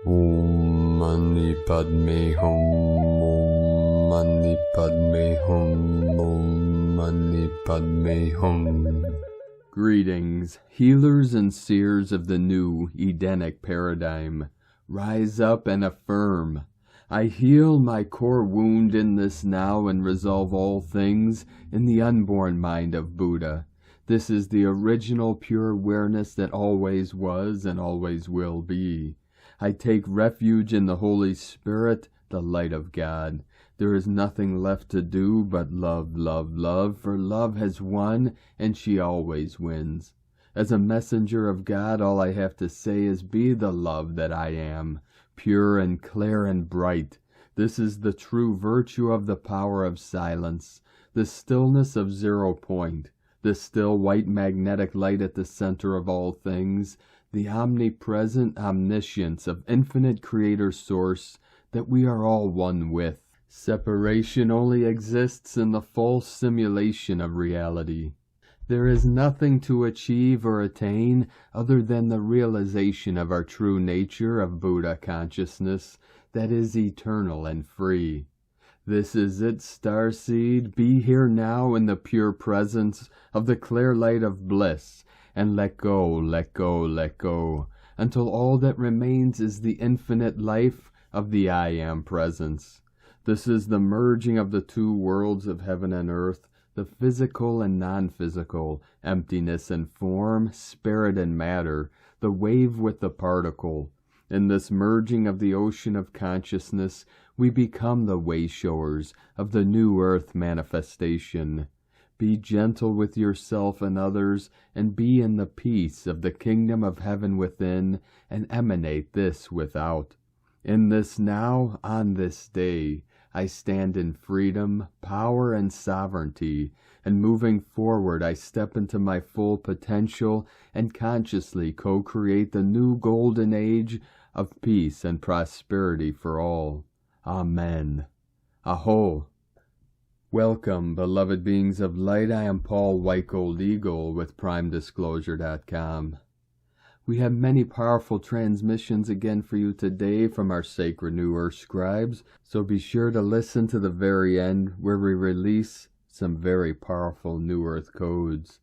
Om Mani Padme Hum. Om Mani Padme Hum. Om Mani Padme Hum. Greetings, healers and seers of the new Edenic paradigm. Rise up and affirm. I heal my core wound in this now and resolve all things in the unborn mind of Buddha. This is the original pure awareness that always was and always will be. I take refuge in the Holy Spirit, the light of God. There is nothing left to do but love, love, love, for love has won, and she always wins. As a messenger of God, all I have to say is be the love that I am, pure and clear and bright. This is the true virtue of the power of silence, the stillness of 0 point, the still white magnetic light at the center of all things, the omnipresent omniscience of infinite creator source that we are all one with. Separation only exists in the false simulation of reality. There is nothing to achieve or attain other than the realization of our true nature of Buddha consciousness that is eternal and free. This is it, Starseed. Be here now in the pure presence of the clear light of bliss, and let go, let go, let go, until all that remains is the infinite life of the I Am presence. This is the merging of the two worlds of heaven and earth, the physical and non-physical, emptiness and form, spirit and matter, the wave with the particle. In this merging of the ocean of consciousness, we become the Wayshowers of the new earth manifestation. Be gentle with yourself and others, and be in the peace of the kingdom of heaven within, and emanate this without. In this now, on this day, I stand in freedom, power, and sovereignty, and moving forward I step into my full potential and consciously co-create the new golden age of peace and prosperity for all. Amen. Aho. Welcome, beloved beings of light. I am Paul White-Gold Eagle with PrimeDisclosure.com. We have many powerful transmissions again for you today from our sacred New Earth scribes, so be sure to listen to the very end where we release some very powerful New Earth codes.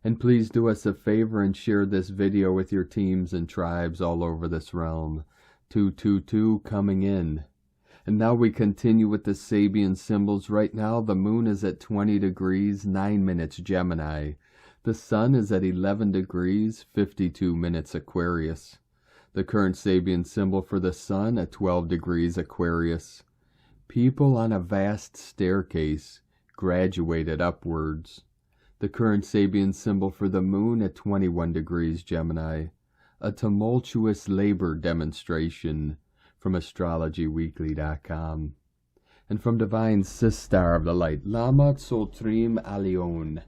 And please do us a favor and share this video with your teams and tribes all over this realm. 222 coming in. And now we continue with the Sabian symbols. Right now the moon is at 20 degrees, 9 minutes Gemini. The sun is at 11 degrees, 52 minutes Aquarius. The current Sabian symbol for the sun at 12 degrees Aquarius. People on a vast staircase, graduated upwards. The current Sabian symbol for the moon at 21 degrees Gemini. A tumultuous labor demonstration from astrologyweekly.com. And from Divine Sistar of the Light, Lama Tsotrim Alion.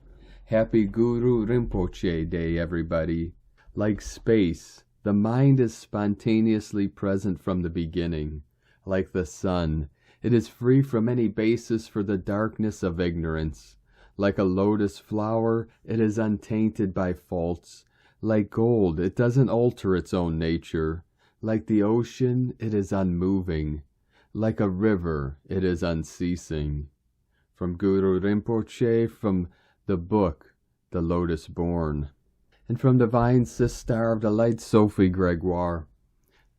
Happy Guru Rinpoche Day, everybody. Like space, the mind is spontaneously present from the beginning. Like the sun, it is free from any basis for the darkness of ignorance. Like a lotus flower, it is untainted by faults. Like gold, it doesn't alter its own nature. Like the ocean, it is unmoving. Like a river, it is unceasing. From Guru Rinpoche, from the book, The Lotus Born. And from Divine Sistar of the Light, Sophie Gregoire.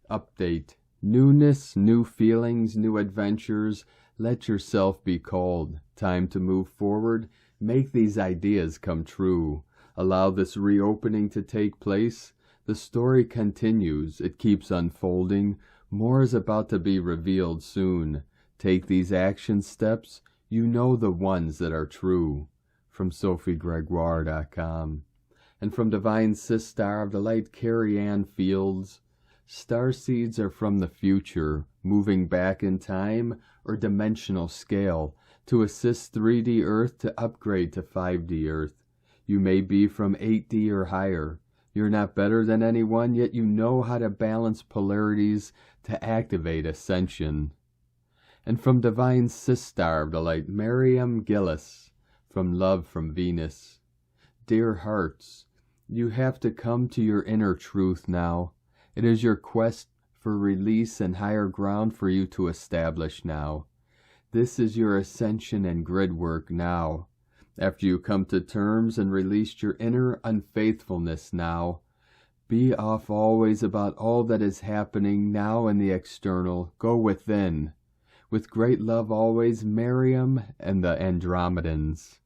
Update. Newness, new feelings, new adventures. Let yourself be called. Time to move forward. Make these ideas come true. Allow this reopening to take place. The story continues. It keeps unfolding. More is about to be revealed soon. Take these action steps. You know the ones that are true. From SophieGregoire.com. And from Divine Sistar of the Light, Carrie Ann Fields. Starseeds are from the future, moving back in time or dimensional scale to assist 3D Earth to upgrade to 5D Earth. You may be from 8D or higher. You're not better than anyone, yet you know how to balance polarities to activate Ascension. And from Divine Sistar of the Light, Miriam Gillis. From Love from Venus. Dear hearts, you have to come to your inner truth now. It is your quest for release and higher ground for you to establish now. This is your ascension and grid work now. After you come to terms and released your inner unfaithfulness now, be off always about all that is happening now in the external. Go within. With great love always, Miriam and the Andromedans.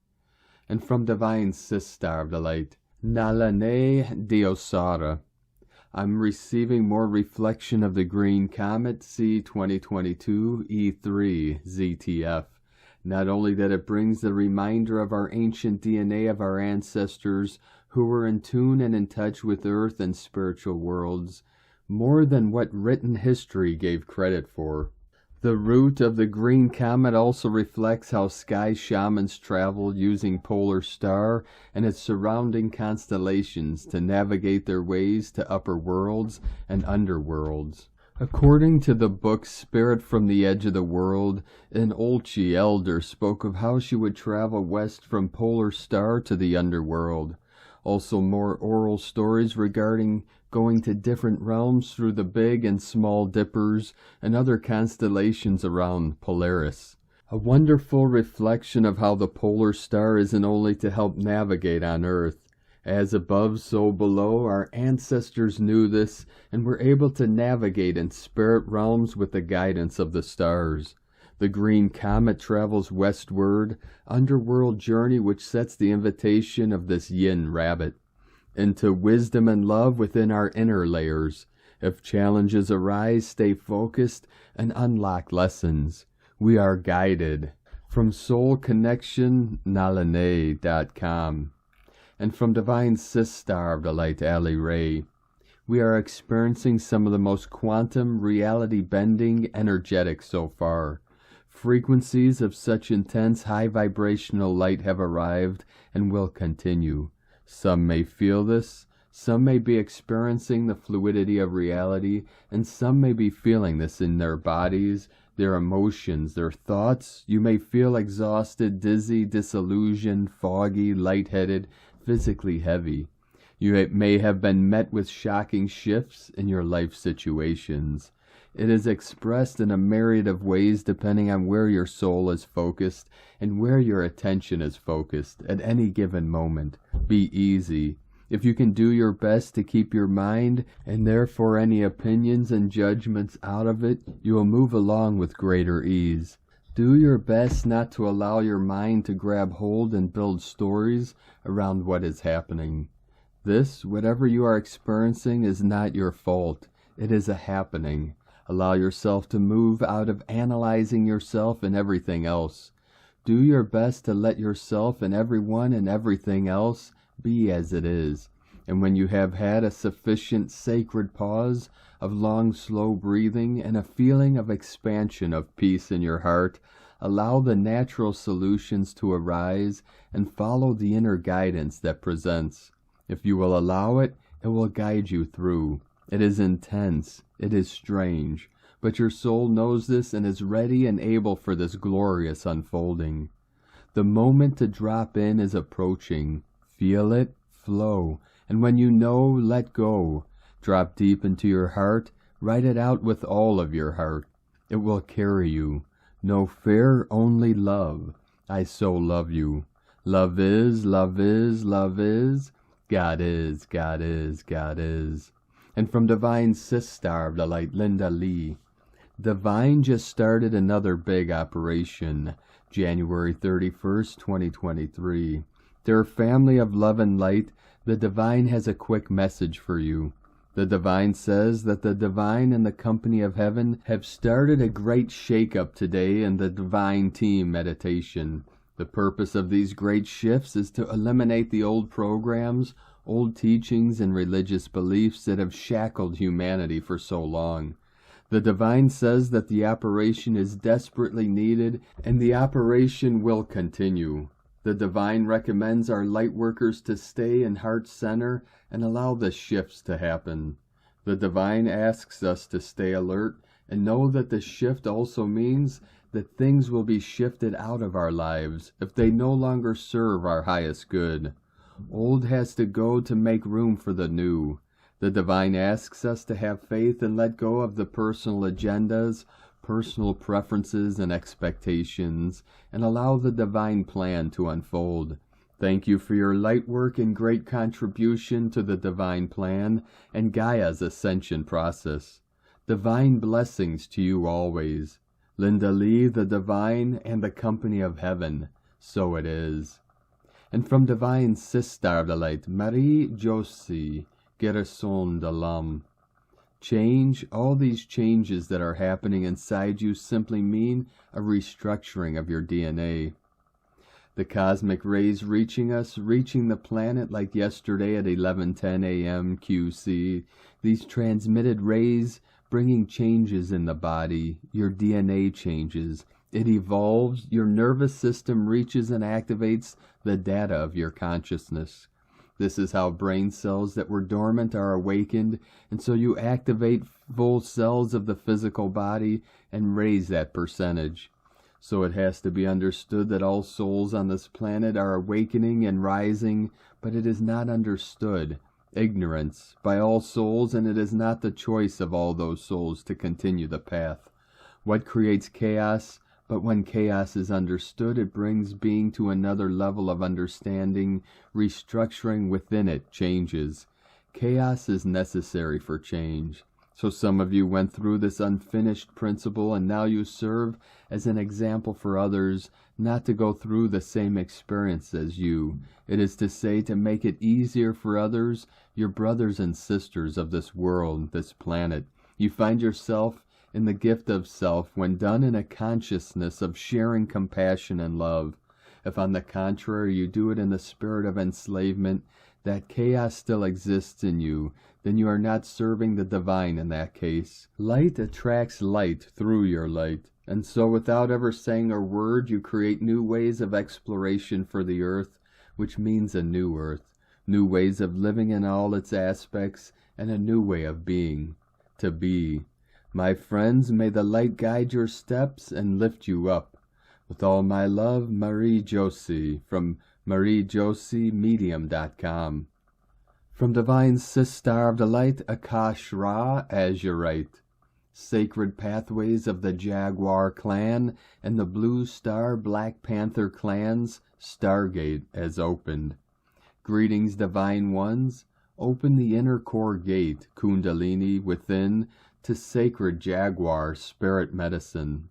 And from Divine Sister of the Light, Nalane Diosara. I'm receiving more reflection of the green comet C 2022 E3 ZTF. Not only that it brings the reminder of our ancient DNA of our ancestors who were in tune and in touch with earth and spiritual worlds, more than what written history gave credit for. The route of the green comet also reflects how sky shamans traveled using polar star and its surrounding constellations to navigate their ways to upper worlds and underworlds. According to the book Spirit from the Edge of the World, an Olchi elder spoke of how she would travel west from polar star to the underworld. Also more oral stories regarding going to different realms through the big and small dippers and other constellations around Polaris. A wonderful reflection of how the polar star isn't only to help navigate on Earth. As above, so below, our ancestors knew this and were able to navigate in spirit realms with the guidance of the stars. The green comet travels westward, underworld journey which sets the invitation of this yin rabbit into wisdom and love within our inner layers. If challenges arise, stay focused and unlock lessons. We are guided. From soulconnectionnalane.com and from Divine Sister of the Light Ali Ray, we are experiencing some of the most quantum reality-bending energetics so far. Frequencies of such intense high vibrational light have arrived and will continue. Some may feel this, some may be experiencing the fluidity of reality, and some may be feeling this in their bodies, their emotions, their thoughts. You may feel exhausted, dizzy, disillusioned, foggy, lightheaded, physically heavy. You may have been met with shocking shifts in your life situations. It is expressed in a myriad of ways depending on where your soul is focused and where your attention is focused at any given moment. Be easy. If you can do your best to keep your mind and therefore any opinions and judgments out of it, you will move along with greater ease. Do your best not to allow your mind to grab hold and build stories around what is happening. This, whatever you are experiencing, is not your fault. It is a happening. Allow yourself to move out of analyzing yourself and everything else. Do your best to let yourself and everyone and everything else be as it is. And when you have had a sufficient sacred pause of long, slow breathing and a feeling of expansion of peace in your heart, allow the natural solutions to arise and follow the inner guidance that presents. If you will allow it, it will guide you through. It is intense. It is strange. But your soul knows this and is ready and able for this glorious unfolding. The moment to drop in is approaching. Feel it, flow, and when you know, let go. Drop deep into your heart, write it out with all of your heart. It will carry you. No fear, only love. I so love you. Love is, love is, love is. God is, God is, God is. And from Divine Sister of the Light, Linda Lee. Divine just started another big operation, January 31st, 2023. Dear family of love and light, the Divine has a quick message for you. The Divine says that the Divine and the company of heaven have started a great shake-up today in the Divine Team meditation. The purpose of these great shifts is to eliminate the old programs, old teachings, and religious beliefs that have shackled humanity for so long. The Divine says that the operation is desperately needed, and the operation will continue. The Divine recommends our light workers to stay in heart center and allow the shifts to happen. The Divine asks us to stay alert and know that the shift also means that things will be shifted out of our lives if they no longer serve our highest good. Old has to go to make room for the new. The divine asks us to have faith and let go of the personal agendas, personal preferences and expectations, and allow the divine plan to unfold. Thank you for your light work and great contribution to the divine plan and Gaia's ascension process. Divine blessings to you always. Linda Lee, the divine and the company of heaven. So it is. And from divine Sister of the Light, Marie Josie, Gerson de l'Homme. Change, all these changes that are happening inside you simply mean a restructuring of your DNA. The cosmic rays reaching us, reaching the planet like yesterday at 11:10 a.m. QC. These transmitted rays bringing changes in the body, your DNA changes. It evolves, your nervous system reaches and activates the data of your consciousness. This is how brain cells that were dormant are awakened, and so you activate full cells of the physical body and raise that percentage. So it has to be understood that all souls on this planet are awakening and rising, but it is not understood, ignorance, by all souls, and it is not the choice of all those souls to continue the path. What creates chaos? But when chaos is understood, it brings being to another level of understanding, restructuring within it changes. Chaos is necessary for change. So some of you went through this unfinished principle, and now you serve as an example for others not to go through the same experience as you. It is to say, to make it easier for others, your brothers and sisters of this world, this planet. You find yourself in the gift of self when done in a consciousness of sharing compassion and love. If on the contrary you do it in the spirit of enslavement, that chaos still exists in you, then you are not serving the divine in that case. Light attracts light through your light, and so without ever saying a word, you create new ways of exploration for the earth, which means a new earth, new ways of living in all its aspects, and a new way of being, to be. My friends, may the light guide your steps and lift you up. With all my love, Marie Josie, from mariejosiemedium.com. From Divine Sister of the Light, Akash Ra, Azurite. Sacred pathways of the Jaguar clan and the Blue Star Black Panther clans, Stargate has opened. Greetings, Divine Ones. Open the inner core gate, Kundalini, within, to sacred Jaguar spirit medicine.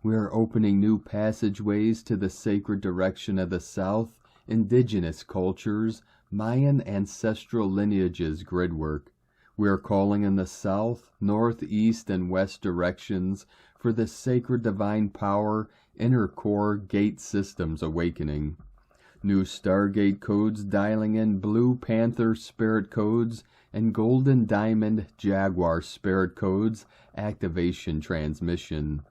We are opening new passageways to the sacred direction of the South, indigenous cultures, Mayan ancestral lineages gridwork. We are calling in the South, North, East, and West directions for the sacred divine power, inner core gate systems awakening. New Stargate codes dialing in Blue Panther spirit codes and Golden Diamond Jaguar spirit codes activation transmission.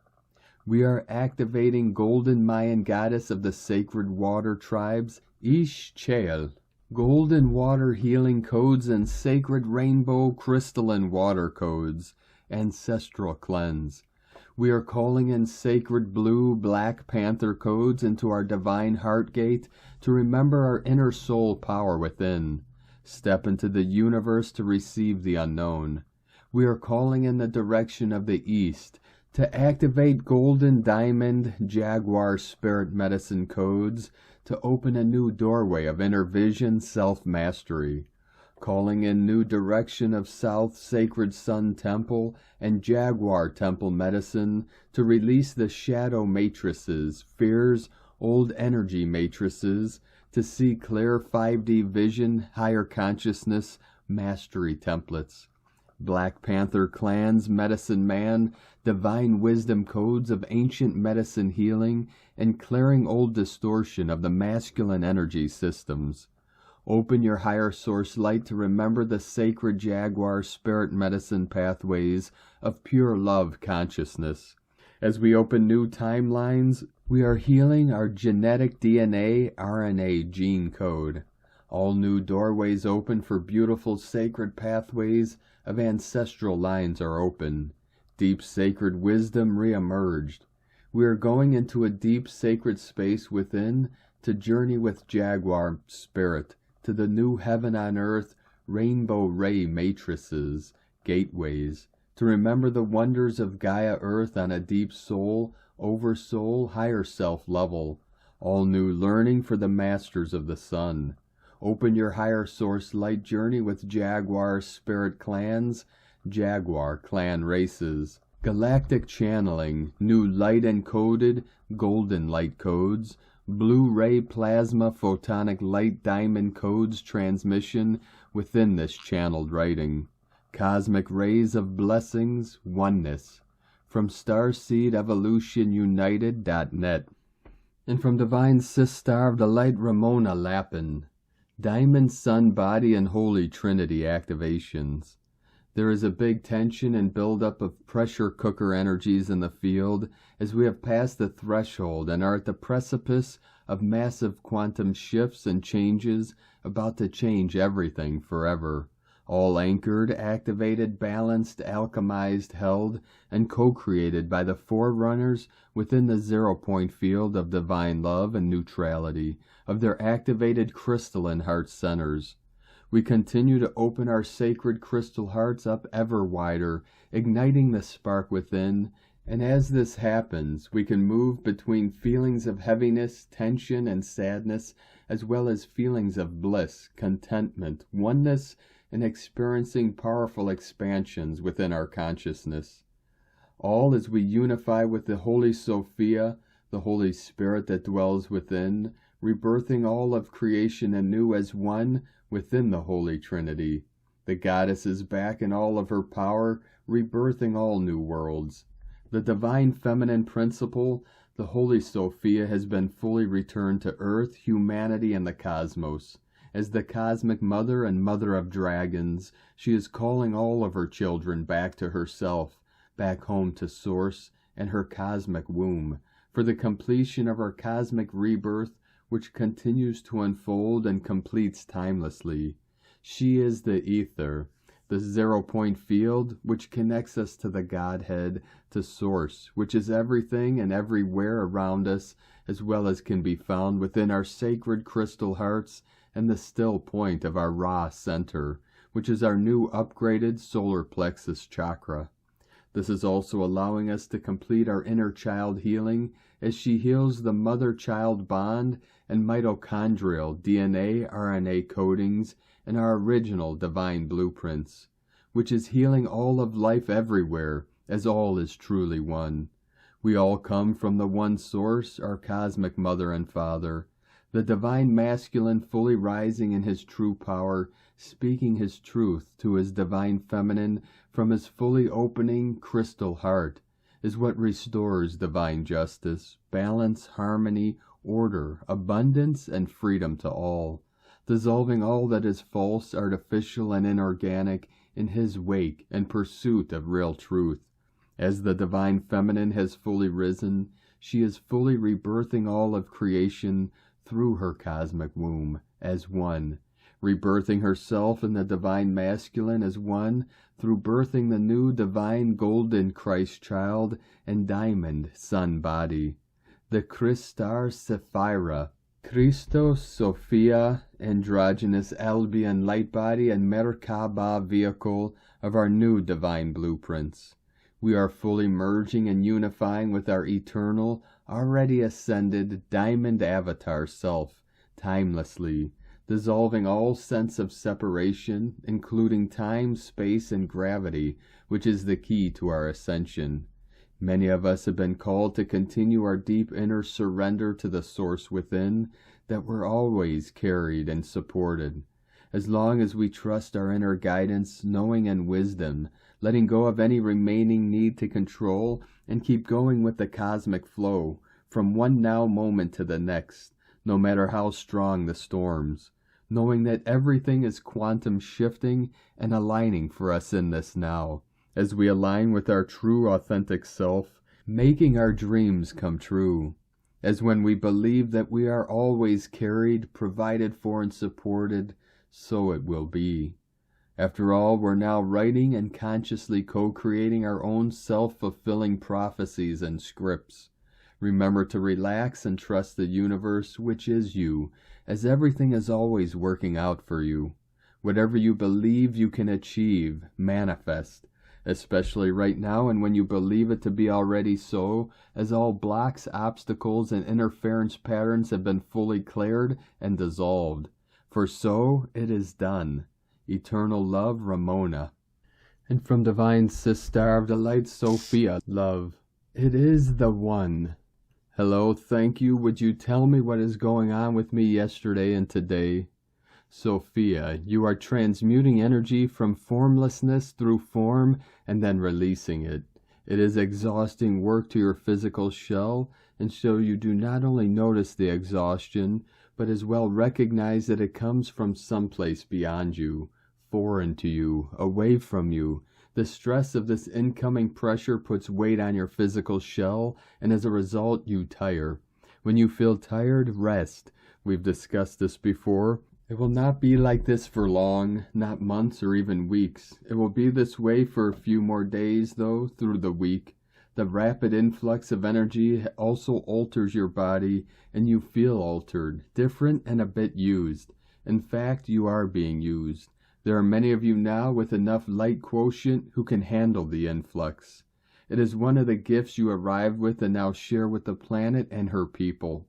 We are activating Golden Mayan goddess of the sacred water tribes, Ixchel, golden water healing codes and sacred rainbow crystalline water codes, ancestral cleanse. We are calling in sacred blue Black Panther codes into our divine heart gate to remember our inner soul power within. Step into the universe to receive the unknown. We are calling in the direction of the East to activate Golden Diamond Jaguar Spirit Medicine codes to open a new doorway of inner vision, self-mastery. Calling in new direction of South Sacred Sun Temple and Jaguar Temple Medicine to release the shadow matrices, fears, old energy matrices, to see clear 5D vision, higher consciousness, mastery templates. Black Panther clans, medicine man, divine wisdom codes of ancient medicine healing, and clearing old distortion of the masculine energy systems. Open your higher source light to remember the sacred Jaguar spirit medicine pathways of pure love consciousness. As we open new timelines, we are healing our genetic DNA RNA gene code. All new doorways open for beautiful sacred pathways of ancestral lines are open. Deep sacred wisdom re-emerged. We are going into a deep sacred space within to journey with Jaguar spirit to the new heaven on earth, rainbow ray matrices, gateways, to remember the wonders of Gaia Earth on a deep soul, over-soul, higher self level. All new learning for the masters of the sun. Open your higher source light journey with Jaguar spirit clans, Jaguar clan races. Galactic channeling, new light encoded, golden light codes, blue ray plasma photonic light diamond codes transmission within this channeled writing. Cosmic rays of blessings, oneness. From Starseed Evolution United.net. And from Divine Sister of the Light Ramona Lappin. Diamond Sun Body and Holy Trinity activations. There is a big tension and buildup of pressure cooker energies in the field as we have passed the threshold and are at the precipice of massive quantum shifts and changes about to change everything forever. All anchored, activated, balanced, alchemized, held, and co-created by the forerunners within the zero-point field of divine love and neutrality of their activated crystalline heart centers. We continue to open our sacred crystal hearts up ever wider, igniting the spark within, and as this happens, we can move between feelings of heaviness, tension, and sadness, as well as feelings of bliss, contentment, oneness, and experiencing powerful expansions within our consciousness. All as we unify with the Holy Sophia, the Holy Spirit that dwells within, rebirthing all of creation anew as one within the Holy Trinity. The Goddess is back in all of her power, rebirthing all new worlds. The divine feminine principle, the Holy Sophia, has been fully returned to Earth, humanity, and the cosmos. As the cosmic mother and mother of dragons, she is calling all of her children back to herself, back home to Source and her cosmic womb, for the completion of our cosmic rebirth, which continues to unfold and completes timelessly. She is the ether, the zero-point field, which connects us to the Godhead, to Source, which is everything and everywhere around us, as well as can be found within our sacred crystal hearts and the still point of our Ra center, which is our new upgraded solar plexus chakra. This is also allowing us to complete our inner child healing as she heals the mother-child bond and mitochondrial DNA RNA codings in our original divine blueprints, which is healing all of life everywhere, as all is truly one. We all come from the one source, our cosmic mother and father, the divine masculine fully rising in his true power, speaking his truth to his divine feminine from his fully opening crystal heart, is what restores divine justice, balance, harmony, order, abundance, and freedom to all, dissolving all that is false, artificial, and inorganic in his wake and pursuit of real truth. As the divine feminine has fully risen, she is fully rebirthing all of creation through her cosmic womb as one, rebirthing herself in the divine masculine as one through birthing the new divine golden Christ child and diamond sun body, the Christar Sapphira, Christos Sophia, androgynous Albion light body and Merkaba vehicle of our new divine blueprints. We are fully merging and unifying with our eternal, already ascended diamond avatar self, timelessly, dissolving all sense of separation, including time, space, and gravity, which is the key to our ascension. Many of us have been called to continue our deep inner surrender to the source within, that we're always carried and supported. As long as we trust our inner guidance, knowing, and wisdom, letting go of any remaining need to control, and keep going with the cosmic flow, from one now moment to the next, no matter how strong the storms, knowing that everything is quantum shifting and aligning for us in this now, as we align with our true authentic self, making our dreams come true, as when we believe that we are always carried, provided for, and supported, so it will be. After all, we're now writing and consciously co-creating our own self-fulfilling prophecies and scripts. Remember to relax and trust the universe, which is you, as everything is always working out for you. Whatever you believe you can achieve, manifest, especially right now and when you believe it to be already so, as all blocks, obstacles, and interference patterns have been fully cleared and dissolved. For so it is done. Eternal love, Ramona. And from Divine Sister of the Light, Sophia, love. It is the one. Hello, thank you. Would you tell me what is going on with me yesterday and today? Sophia, you are transmuting energy from formlessness through form and then releasing it. It is exhausting work to your physical shell, and so you do not only notice the exhaustion, but as well recognize that it comes from someplace beyond you, foreign to you, away from you. The stress of this incoming pressure puts weight on your physical shell, and as a result, you tire. When you feel tired, rest. We've discussed this before. It will not be like this for long, not months or even weeks. It will be this way for a few more days, though, through the week. The rapid influx of energy also alters your body, and you feel altered, different, and a bit used. In fact, you are being used. There are many of you now with enough light quotient who can handle the influx. It is one of the gifts you arrived with and now share with the planet and her people.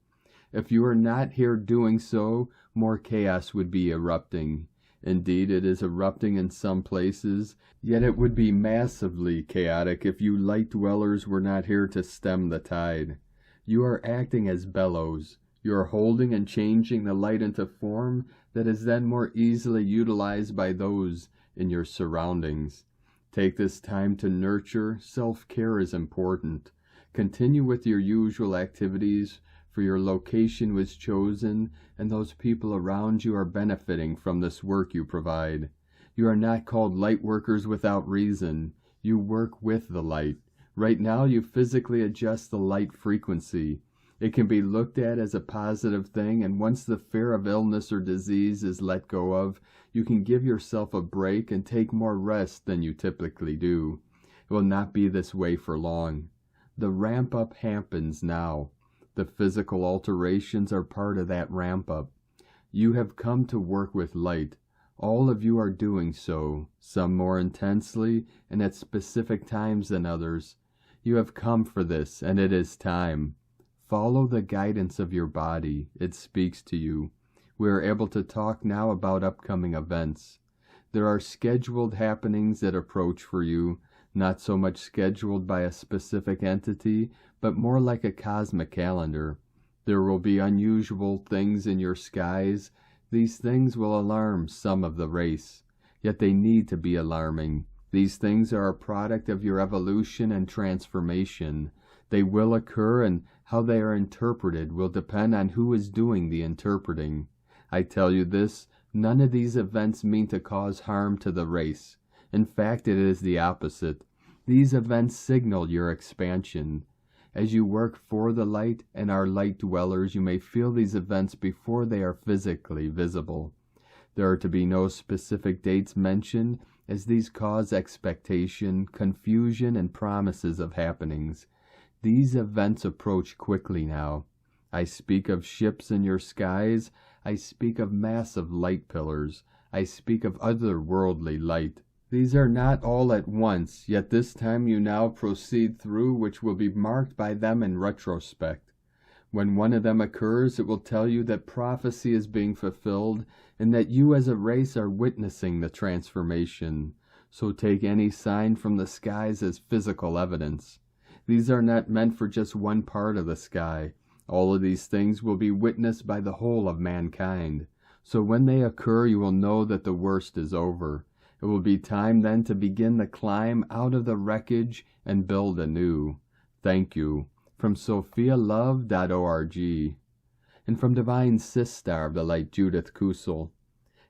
If you are not here doing so, more chaos would be erupting. Indeed, it is erupting in some places, yet it would be massively chaotic if you light dwellers were not here to stem the tide. You are acting as bellows. You are holding and changing the light into form that is then more easily utilized by those in your surroundings. Take this time to nurture. Self-care is important. Continue with your usual activities, for your location was chosen, and those people around you are benefiting from this work you provide. You are not called light workers without reason. You work with the light. Right now you physically adjust the light frequency. It can be looked at as a positive thing, and once the fear of illness or disease is let go of, you can give yourself a break and take more rest than you typically do. It will not be this way for long. The ramp-up happens now. The physical alterations are part of that ramp-up. You have come to work with light. All of you are doing so, some more intensely and at specific times than others. You have come for this, and it is time. Follow the guidance of your body. It speaks to you. We are able to talk now about upcoming events. There are scheduled happenings that approach for you, not so much scheduled by a specific entity, but more like a cosmic calendar. There will be unusual things in your skies. These things will alarm some of the race, yet they need to be alarming. These things are a product of your evolution and transformation. They will occur, and how they are interpreted will depend on who is doing the interpreting. I tell you this, none of these events mean to cause harm to the race. In fact, it is the opposite. These events signal your expansion. As you work for the light and are light dwellers, you may feel these events before they are physically visible. There are to be no specific dates mentioned, as these cause expectation, confusion, and promises of happenings. These events approach quickly now. I speak of ships in your skies. I speak of massive light pillars. I speak of otherworldly light. These are not all at once, yet this time you now proceed through, which will be marked by them in retrospect. When one of them occurs, it will tell you that prophecy is being fulfilled, and that you as a race are witnessing the transformation. So take any sign from the skies as physical evidence. These are not meant for just one part of the sky. All of these things will be witnessed by the whole of mankind. So when they occur, you will know that the worst is over. It will be time then to begin the climb out of the wreckage and build anew. Thank you. From sophialove.org. And from Divine Sister of the Light, Judith Kusel.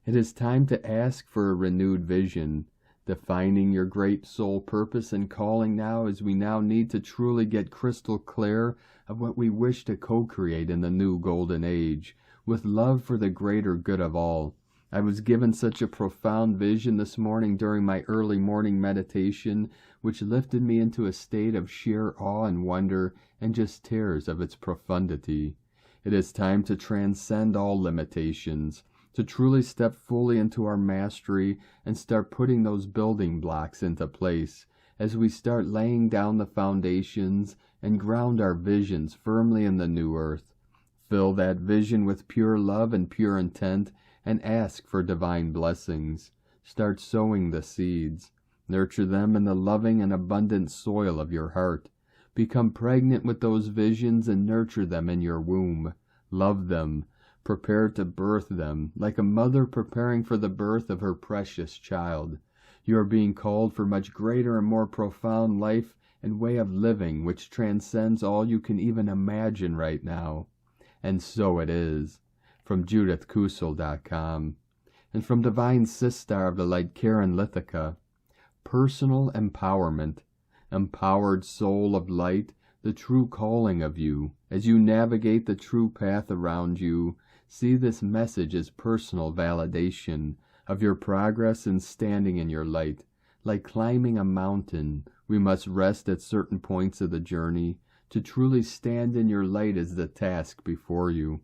It is time to ask for a renewed vision, defining your great soul purpose and calling now, as we now need to truly get crystal clear of what we wish to co-create in the new golden age, with love for the greater good of all. I was given such a profound vision this morning during my early morning meditation, which lifted me into a state of sheer awe and wonder and just tears of its profundity. It is time to transcend all limitations, to truly step fully into our mastery and start putting those building blocks into place as we start laying down the foundations and ground our visions firmly in the new earth. Fill that vision with pure love and pure intent and ask for divine blessings. Start sowing the seeds. Nurture them in the loving and abundant soil of your heart. Become pregnant with those visions and nurture them in your womb. Love them. Prepare to birth them, like a mother preparing for the birth of her precious child. You are being called for much greater and more profound life and way of living which transcends all you can even imagine right now. And so it is. From JudithKusel.com. And from Divine Sistar of the Light Karen Lithica. Personal empowerment. Empowered soul of light, the true calling of you. As you navigate the true path around you, see this message as personal validation of your progress in standing in your light. Like climbing a mountain, we must rest at certain points of the journey. To truly stand in your light is the task before you.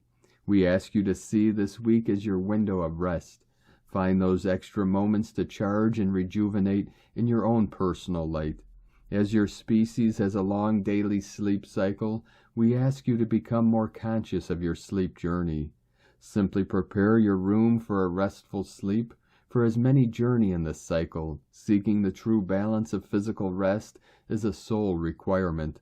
We ask you to see this week as your window of rest. Find those extra moments to charge and rejuvenate in your own personal light. As your species has a long daily sleep cycle, we ask you to become more conscious of your sleep journey. Simply prepare your room for a restful sleep, for as many journey in this cycle. Seeking the true balance of physical rest is a soul requirement.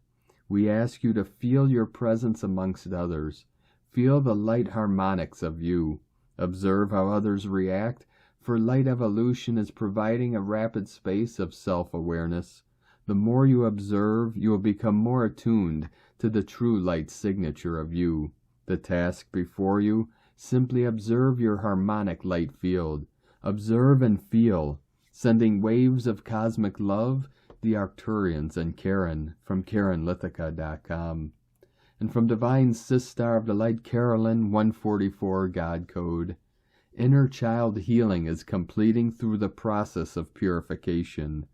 We ask you to feel your presence amongst others. Feel the light harmonics of you. Observe how others react, for light evolution is providing a rapid space of self-awareness. The more you observe, you will become more attuned to the true light signature of you. The task before you, simply observe your harmonic light field. Observe and feel, sending waves of cosmic love, the Arcturians and Karen, from KarenLithica.com. And from Divine Sistar of the Light Carolyn 144 God Code. Inner child healing is completing through the process of purification.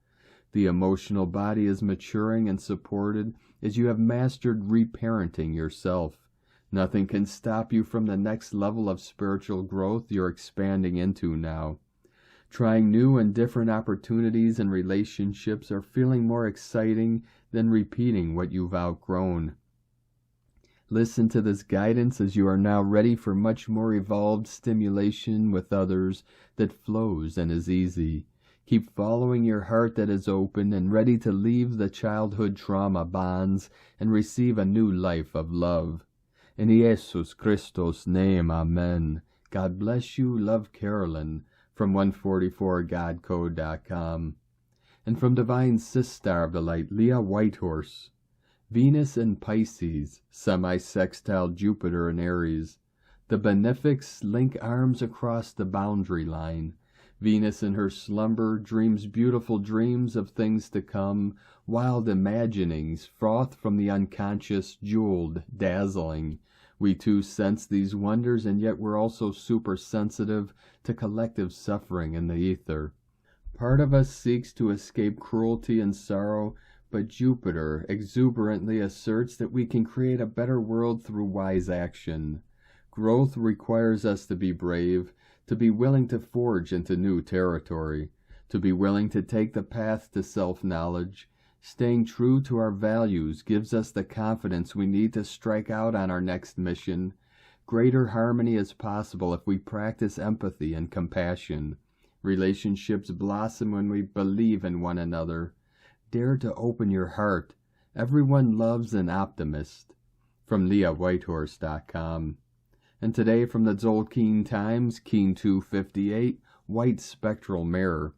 The emotional body is maturing and supported as you have mastered reparenting yourself. Nothing can stop you from the next level of spiritual growth you're expanding into now. Trying new and different opportunities and relationships are feeling more exciting than repeating what you've outgrown. Listen to this guidance as you are now ready for much more evolved stimulation with others that flows and is easy. Keep following your heart that is open and ready to leave the childhood trauma bonds and receive a new life of love. In Jesus Christos' name, Amen. God bless you, love Carolyn, from 144godcode.com. And from Divine Sistar of the Light, Leah Whitehorse. Venus in Pisces, semi-sextile Jupiter in Aries. The benefics link arms across the boundary line. Venus in her slumber dreams beautiful dreams of things to come, wild imaginings, froth from the unconscious, jeweled, dazzling. We too sense these wonders, and yet we're also super sensitive to collective suffering in the ether. Part of us seeks to escape cruelty and sorrow, but Jupiter exuberantly asserts that we can create a better world through wise action. Growth requires us to be brave, to be willing to forge into new territory, to be willing to take the path to self-knowledge. Staying true to our values gives us the confidence we need to strike out on our next mission. Greater harmony is possible if we practice empathy and compassion. Relationships blossom when we believe in one another. Dare to open your heart. Everyone loves an optimist. From LeahWhitehorse.com. And today from the Tzolk'in Times, Keen 258, White Spectral Mirror.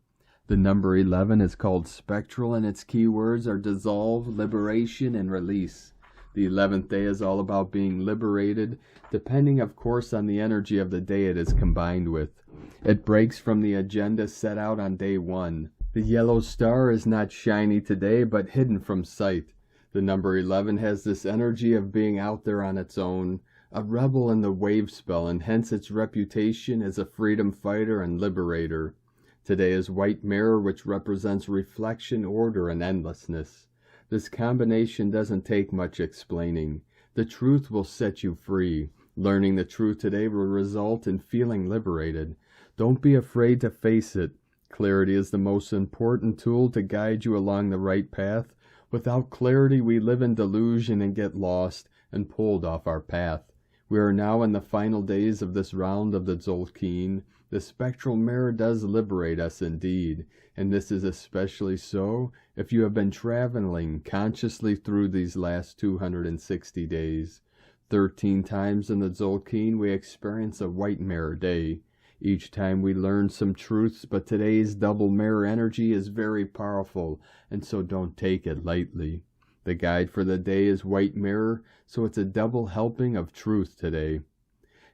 The number 11 is called spectral, and its keywords are dissolve, liberation, and release. The 11th day is all about being liberated, depending, of course, on the energy of the day it is combined with. It breaks from the agenda set out on day 1. The yellow star is not shiny today, but hidden from sight. The number 11 has this energy of being out there on its own, a rebel in the wave spell, and hence its reputation as a freedom fighter and liberator. Today is White Mirror, which represents reflection, order, and endlessness. This combination doesn't take much explaining. The truth will set you free. Learning the truth today will result in feeling liberated. Don't be afraid to face it. Clarity is the most important tool to guide you along the right path. Without clarity, we live in delusion and get lost and pulled off our path. We are now in the final days of this round of the Tzolk'in. The spectral mirror does liberate us indeed, and this is especially so if you have been traveling consciously through these last 260 days. 13 times in the Tzolk'in we experience a white mirror day. Each time we learn some truths, but today's double mirror energy is very powerful, and so don't take it lightly. The guide for the day is white mirror, so it's a double helping of truth today.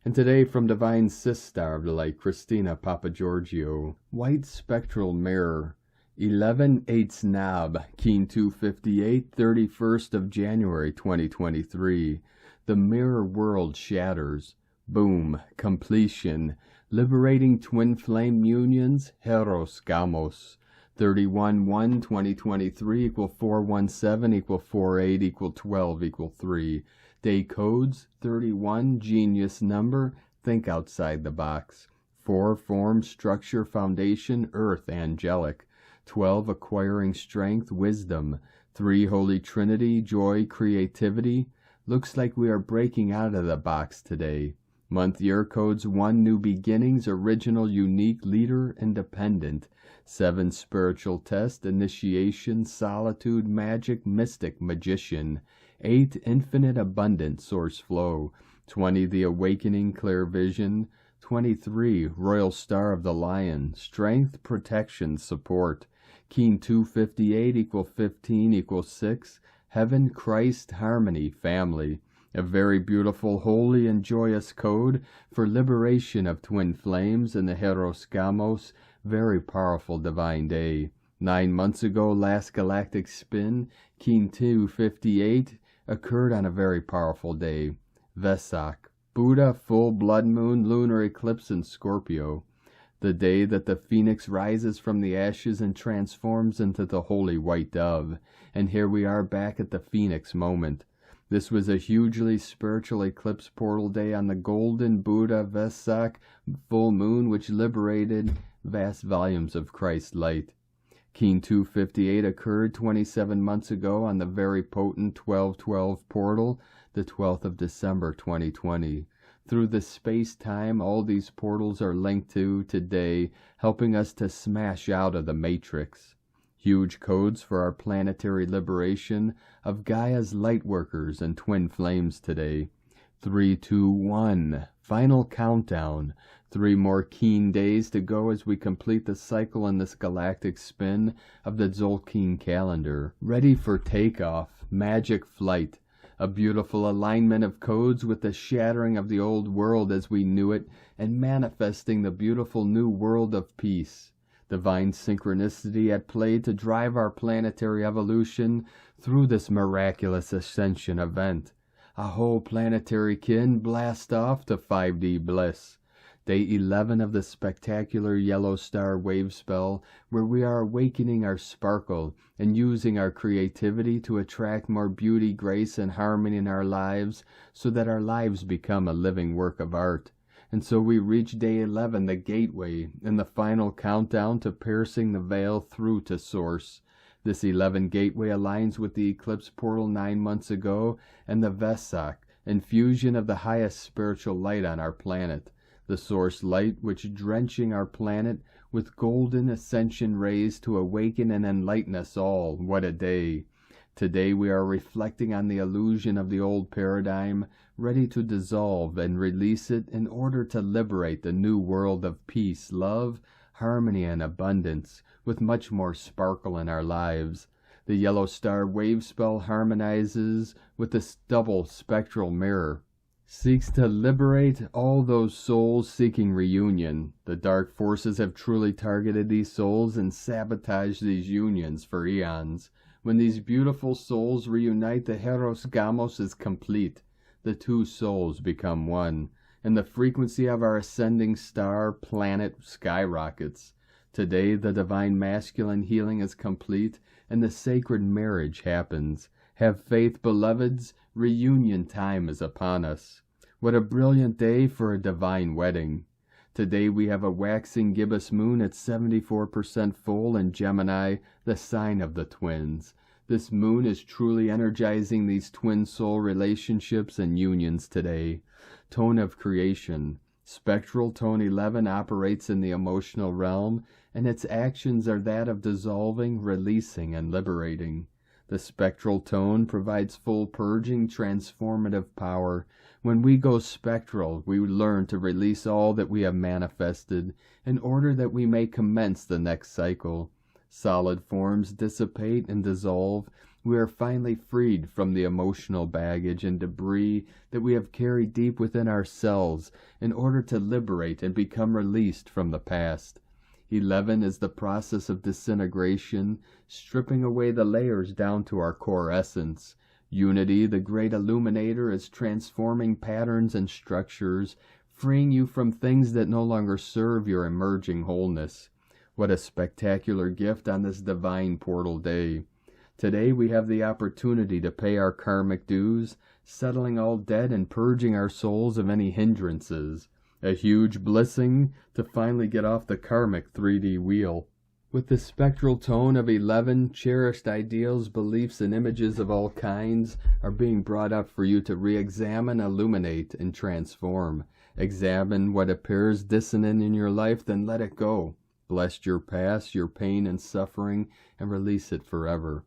And today from Divine Sister of the Light, Christina Papagiorgio, white spectral mirror, 11/8 Nab, Keen 258, 31st of January 2023. The mirror world shatters. Boom, completion. Liberating twin flame unions, Hieros, Gamos. 31/1/2023 = 417 = 48 = 12 = 3. Day codes, 31, genius number, think outside the box. 4, form, structure, foundation, earth, angelic. 12, acquiring strength, wisdom. 3, Holy Trinity, joy, creativity. Looks like we are breaking out of the box today. Month year codes, 1, new beginnings, original, unique, leader, independent. 7, spiritual test, initiation, solitude, magic, mystic, magician. 8, infinite abundant, source flow. 20, the awakening, clear vision. 23, royal star of the lion, strength, protection, support. Keen 258 = 15 = 6, heaven, Christ, harmony, family. A very beautiful, holy, and joyous code for liberation of twin flames in the Hieros Gamos. Very powerful divine day. 9 months ago, last galactic spin, Keen 258, occurred on a very powerful day. Vesak, Buddha, full blood moon, lunar eclipse in Scorpio. The day that the phoenix rises from the ashes and transforms into the holy white dove. And here we are back at the phoenix moment. This was a hugely spiritual eclipse portal day on the golden Buddha Vesak full moon, which liberated vast volumes of Christ's light. Keen 258 occurred 27 months ago on the very potent 1212 portal, the 12th of December 2020. Through the space-time, all these portals are linked to today, helping us to smash out of the matrix. Huge codes for our planetary liberation of Gaia's lightworkers and twin flames today. 3, 2, 1. Final countdown. 3 more keen days to go as we complete the cycle in this galactic spin of the Tzolk'in calendar. Ready for takeoff. Magic flight. A beautiful alignment of codes with the shattering of the old world as we knew it and manifesting the beautiful new world of peace. Divine synchronicity at play to drive our planetary evolution through this miraculous ascension event. A whole planetary kin blast off to 5D bliss. Day 11 of the spectacular yellow star wave spell, where we are awakening our sparkle and using our creativity to attract more beauty, grace, and harmony in our lives so that our lives become a living work of art. And so we reach day 11, the gateway, and the final countdown to piercing the veil through to source. This 11 gateway aligns with the eclipse portal 9 months ago and the Vesak, infusion of the highest spiritual light on our planet. The source light which drenching our planet with golden ascension rays to awaken and enlighten us all. What a day! Today we are reflecting on the illusion of the old paradigm, ready to dissolve and release it in order to liberate the new world of peace, love, harmony, and abundance, with much more sparkle in our lives. The yellow star wave spell harmonizes with this double spectral mirror, seeks to liberate all those souls seeking reunion. The dark forces have truly targeted these souls and sabotaged these unions for eons. When these beautiful souls reunite, the Hieros Gamos is complete. The two souls become one, and the frequency of our ascending star planet skyrockets. Today the divine masculine healing is complete, and the sacred marriage happens. Have faith, beloveds, reunion time is upon us. What a brilliant day for a divine wedding. Today we have a waxing gibbous moon at 74% full in Gemini, the sign of the twins. This moon is truly energizing these twin soul relationships and unions today. Tone of creation. Spectral tone 11 operates in the emotional realm, and its actions are that of dissolving, releasing, and liberating. The spectral tone provides full purging, transformative power. When we go spectral, we learn to release all that we have manifested in order that we may commence the next cycle. Solid forms dissipate and dissolve. We are finally freed from the emotional baggage and debris that we have carried deep within ourselves in order to liberate and become released from the past. 11 is the process of disintegration, stripping away the layers down to our core essence. Unity, the great illuminator, is transforming patterns and structures, freeing you from things that no longer serve your emerging wholeness. What a spectacular gift on this divine portal day. Today we have the opportunity to pay our karmic dues, settling all debt and purging our souls of any hindrances. A huge blessing to finally get off the karmic 3D wheel. With the spectral tone of 11, cherished ideals, beliefs, and images of all kinds are being brought up for you to re-examine, illuminate, and transform. Examine what appears dissonant in your life, then let it go. Bless your past, your pain and suffering, and release it forever.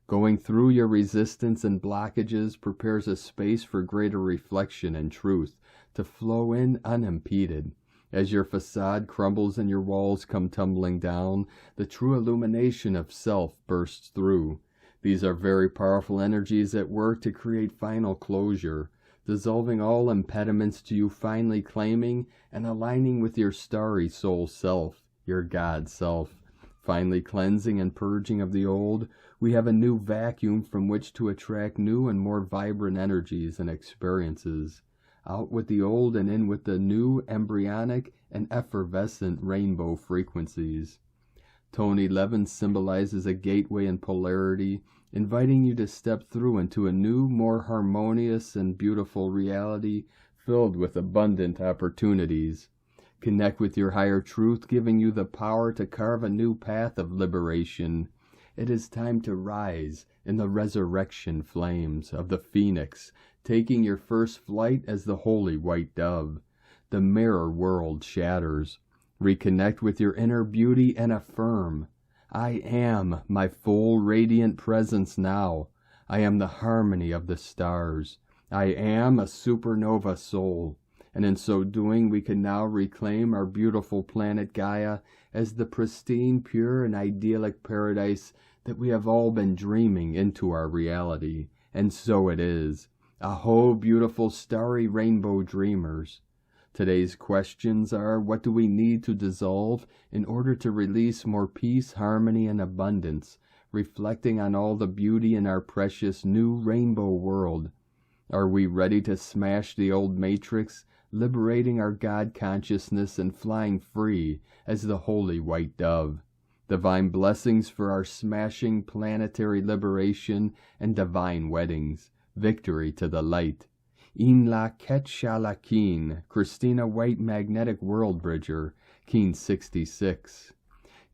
Going through your resistance and blockages prepares a space for greater reflection and truth to flow in unimpeded. As your facade crumbles and your walls come tumbling down, the true illumination of self bursts through. These are very powerful energies at work to create final closure, dissolving all impediments to you finally claiming and aligning with your starry soul self, your God self. Finally cleansing and purging of the old, we have a new vacuum from which to attract new and more vibrant energies and experiences. Out with the old and in with the new, embryonic and effervescent rainbow frequencies. Tone 11 symbolizes a gateway in polarity, inviting you to step through into a new, more harmonious and beautiful reality filled with abundant opportunities. Connect with your higher truth, giving you the power to carve a new path of liberation. It is time to rise in the resurrection flames of the phoenix, taking your first flight as the holy white dove. The mirror world shatters. Reconnect with your inner beauty and affirm, I am my full radiant presence now. I am the harmony of the stars. I am a supernova soul. And in so doing, we can now reclaim our beautiful planet Gaia as the pristine, pure, and idyllic paradise that we have all been dreaming into our reality. And so it is. Aho, beautiful starry rainbow dreamers. Today's questions are, what do we need to dissolve in order to release more peace, harmony, and abundance, reflecting on all the beauty in our precious new rainbow world? Are we ready to smash the old matrix, liberating our God consciousness and flying free as the holy white dove? Divine blessings for our smashing planetary liberation and divine weddings. Victory to the light. In la Ketchala Keen, Christina White Magnetic World Bridger, Keen 66.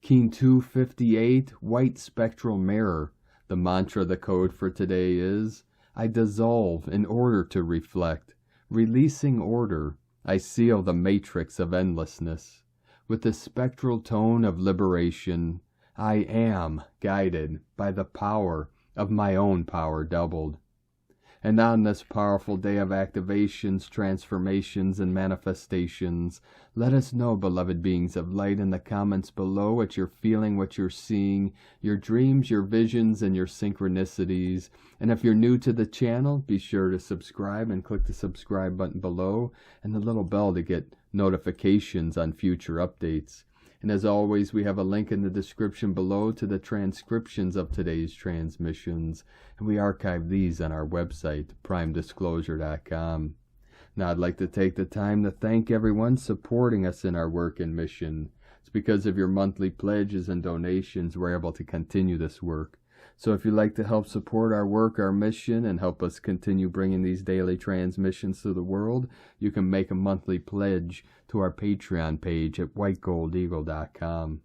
Keen 258, White Spectral Mirror. The mantra, the code for today is, I dissolve in order to reflect. Releasing order, I seal the matrix of endlessness. With the spectral tone of liberation, I am guided by the power of my own power doubled. And on this powerful day of activations, transformations, and manifestations, let us know, beloved beings of light, in the comments below what you're feeling, what you're seeing, your dreams, your visions, and your synchronicities. And if you're new to the channel, be sure to subscribe and click the subscribe button below and the little bell to get notifications on future updates. And as always, we have a link in the description below to the transcriptions of today's transmissions, and we archive these on our website, primedisclosure.com. Now, I'd like to take the time to thank everyone supporting us in our work and mission. It's because of your monthly pledges and donations we're able to continue this work. So if you'd like to help support our work, our mission, and help us continue bringing these daily transmissions to the world, you can make a monthly pledge to our Patreon page at whitegoldeagle.com.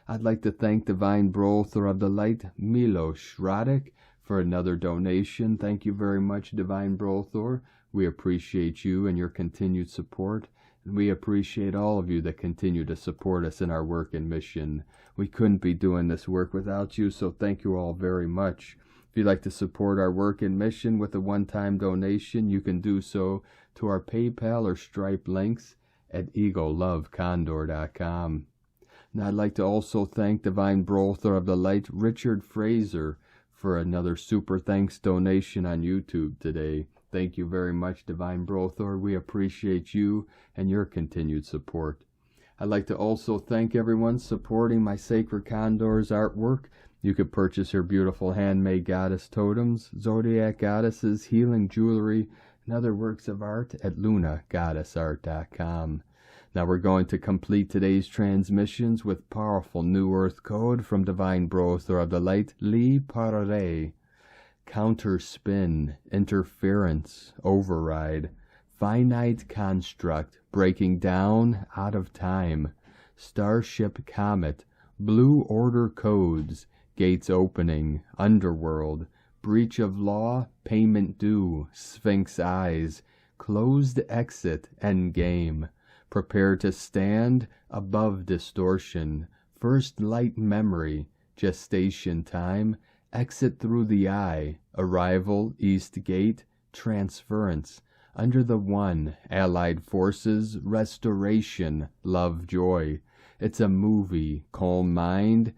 I'd like to thank Divine Brother of the Light, Milos Radek, for another donation. Thank you very much, Divine Brother. We appreciate you and your continued support, and we appreciate all of you that continue to support us in our work and mission. We couldn't be doing this work without you, so thank you all very much. If you'd like to support our work and mission with a one-time donation, you can do so to our PayPal or Stripe links at eaglelovecondor.com. And I'd like to also thank Divine Brother of the Light, Richard Fraser, for another super thanks donation on YouTube today. Thank you very much, Divine Brother. We appreciate you and your continued support. I'd like to also thank everyone supporting my Sacred Condor's artwork. You could purchase her beautiful handmade goddess totems, zodiac goddesses, healing jewelry, and other works of art at lunagoddessart.com. Now we're going to complete today's transmissions with powerful New Earth code from Divine Brother of the Light, Lee Prairie. Counter spin, interference, override, finite construct, breaking down, out of time, starship comet, blue order codes, gates opening, underworld, breach of law, payment due, sphinx eyes, closed exit, endgame, prepare to stand, above distortion, first light memory, gestation time, exit through the eye, arrival, east gate, transference, under the one, allied forces, restoration, love, joy. It's a movie, calm mind,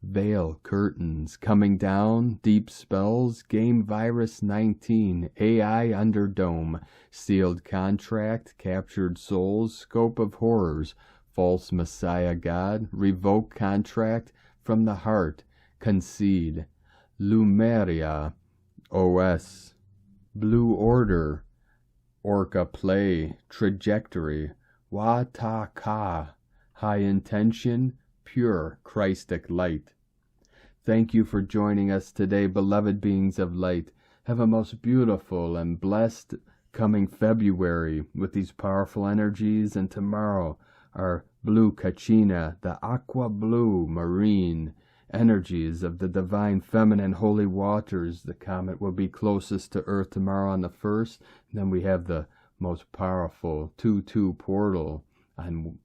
veil, curtains, coming down, deep spells, game virus 19, AI under dome, sealed contract, captured souls, scope of horrors, false messiah god, revoke contract, from the heart, concede, Lemuria, OS, Blue Order, Orca Play, Trajectory, Wa-Ta-Ka, High Intention, Pure Christic Light. Thank you for joining us today, beloved beings of light. Have a most beautiful and blessed coming February with these powerful energies, and tomorrow our blue Kachina, the aqua blue marine energies of the divine feminine holy waters. The comet will be closest to Earth tomorrow on the 1st. And then we have the most powerful 2-2 portal on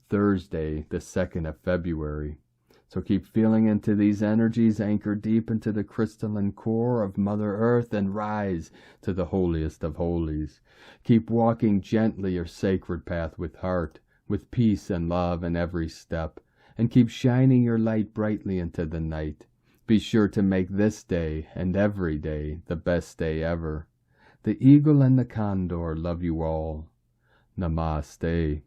Thursday, the 2nd of February. So keep feeling into these energies, anchor deep into the crystalline core of Mother Earth, and rise to the holiest of holies. Keep walking gently your sacred path with heart, with peace and love in every step, and keep shining your light brightly into the night. Be sure to make this day and every day the best day ever. The eagle and the condor love you all. Namaste.